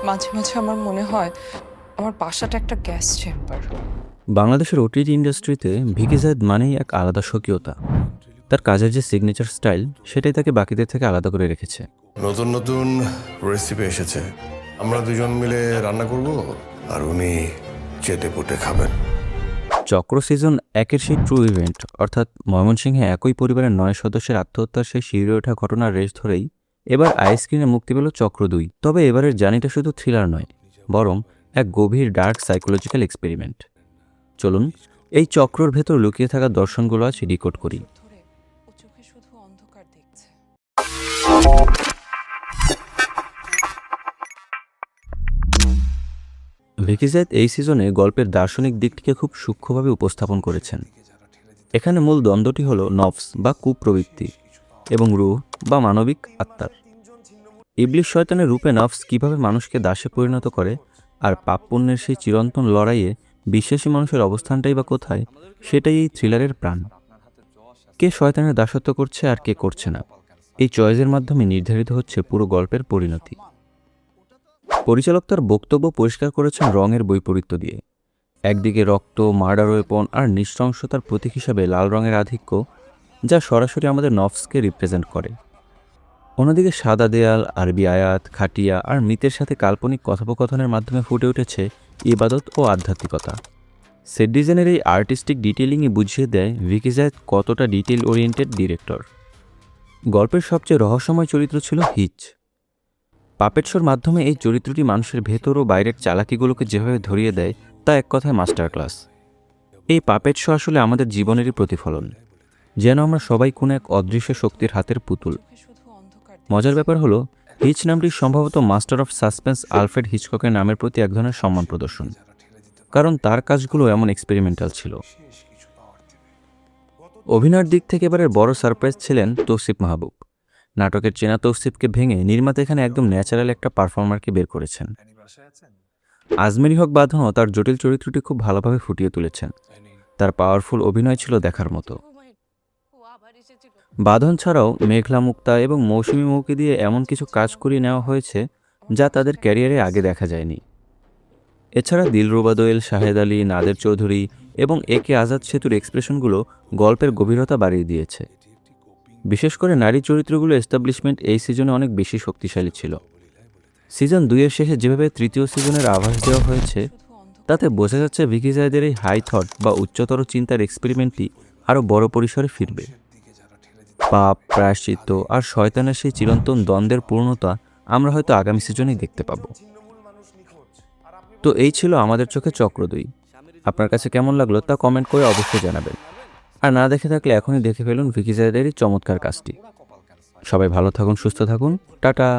মাঝে মাঝে আমার মনে হয় আমার বাসাটা একটা গ্যাস চেম্বার। বাংলাদেশের ওটিটি ইন্ডাস্ট্রিতে ভিকি জায়েদ মানেই এক আলাদা স্বকীয়তা। তার কাজের যে সিগনেচার স্টাইল, সেটাই তাকে বাকিদের থেকে আলাদা করে রেখেছে। নতুন নতুন রেসিপি এসেছে, আমরা দুজন মিলে রান্না করব আর উনি চেটে পুটে খাবেন। চক্র সিজন 1-এর সেই ট্রু ইভেন্ট, অর্থাৎ ময়মনসিংহে একই পরিবারের 9 সদস্যের আত্মহত্যার সেই শিহরে ওঠা ঘটনার রেশ ধরেই এবার আইস্ক্রিনে মুক্তি পেল চক্র 2। তবে এবারের জার্নিটা শুধু থ্রিলার নয়, বরং এক গভীর ডার্ক সাইকোলজিক্যাল এক্সপেরিমেন্ট। চলুন এই চক্রর ভেতর লুকিয়ে থাকা দর্শনগুলো আজ ডিকোড করি। ধরে ও চোখে শুধু অন্ধকার দেখছে। ভিকি জায়েদ এই সিজনে গল্পের দার্শনিক দিকটিকে খুব সূক্ষ্মভাবে উপস্থাপন করেছেন। এখানে মূল দ্বন্দ্বটি হল নফস বা কুপ্রবৃত্তি এবং রূহ বা মানবিক আত্মার। ইবলিশ শয়তানের রূপে নফস কিভাবে মানুষকে দাসে পরিণত করে, আর পাপ পুণ্যের সেই চিরন্তন লড়াইয়ে বিশ্বাসী মানুষের অবস্থানটাই বা কোথায়, সেটাই এই থ্রিলারের প্রাণ। কে শয়তানের দাসত্ব করছে আর কে করছে না, এই চয়েসের মাধ্যমে নির্ধারিত হচ্ছে পুরো গল্পের পরিণতি। পরিচালক তার বক্তব্য পরিষ্কার করেছেন রঙের বৈপরীত্য দিয়ে। একদিকে রক্ত, মার্ডার ওয়েপন আর নৃশংসতার প্রতীক হিসাবে লাল রঙের আধিক্য, যা সরাসরি আমাদের নফসকে রিপ্রেজেন্ট করে। অন্যদিকে সাদা দেয়াল, আরবি আয়াত, খাটিয়া আর মৃতের সাথে কাল্পনিক কথোপকথনের মাধ্যমে ফুটে উঠেছে ইবাদত ও আধ্যাত্মিকতা। সেট ডিজাইনের এই আর্টিস্টিক ডিটেলিংই বুঝিয়ে দেয় ভিকি জায়েদ কতটা ডিটেল ওরিয়েন্টেড ডিরেক্টর। গল্পের সবচেয়ে রহস্যময় চরিত্র ছিল হিচ। পাপেট শোর মাধ্যমে এই চরিত্রটি মানুষের ভেতর ও বাইরের চালাকিগুলোকে যেভাবে ধরিয়ে দেয়, তা এক কথায় মাস্টার ক্লাস। এই পাপেট শো আসলে আমাদের জীবনেরই প্রতিফলন, যেন আমরা সবাই কোনো এক অদৃশ্য শক্তির হাতের পুতুল। চোখে শুধু অন্ধকার মজার ব্যাপার হলো, হিচ নামটি সম্ভবত মাস্টার অফ সাসপেন্স আলফ্রেড হিচককের নামের প্রতি এক ধরনের সম্মান প্রদর্শন, কারণ তার কাজগুলো এমন এক্সপেরিমেন্টাল ছিল। অভিনয়ের দিক থেকে এবারের বড় সারপ্রাইজ ছিলেন তৌসিফ মাহবুব। নাটকের চেনা তৌসিফকে ভেঙে নির্মাতা এখানে একদম ন্যাচারাল একটা পারফর্মারকে বের করেছেন। আজমেরি হক বাঁধনও তার জটিল চরিত্রটি খুব ভালোভাবে ফুটিয়ে তুলেছেন। তার পাওয়ারফুল অভিনয় ছিল দেখার মতো। বাঁধন ছাড়াও মেঘলা মুক্তা এবং মৌসুমী মৌকে দিয়ে এমন কিছু কাজ করিয়ে নেওয়া হয়েছে যা তাদের ক্যারিয়ারে আগে দেখা যায়নি। এছাড়া দিলরুবা দোয়েল, শাহেদ আলী, নাদের চৌধুরী এবং এ কে আজাদ সেতুর এক্সপ্রেশনগুলো গল্পের গভীরতা বাড়িয়ে দিয়েছে। বিশেষ করে নারী চরিত্রগুলো এস্টাবলিশমেন্ট এই সিজনে অনেক বেশি শক্তিশালী ছিল। সিজন 2-এর শেষে যেভাবে তৃতীয় সিজনের আভাস দেওয়া হয়েছে, তাতে বোঝা যাচ্ছে ভিকি জায়েদের এই হাই থট বা উচ্চতর চিন্তার এক্সপেরিমেন্টটি আরও বড় পরিসরে ফিরবে। পাপ, প্রায়শ্চিত্ত আর শয়তানের সেই চিরন্তন দ্বন্দ্বের পূর্ণতা আমরা হয়তো আগামী সিজনেই দেখতে পাব। তো এই ছিল আমাদের চোখে চক্র 2। আপনার কাছে কেমন লাগলো তা কমেন্ট করে অবশ্যই জানাবেন। আর না দেখে থাকলে এখনই দেখে ফেলুন ভিকি জায়েদের এই চমৎকার কাজটি। সবাই ভালো থাকুন, সুস্থ থাকুন, টাটা।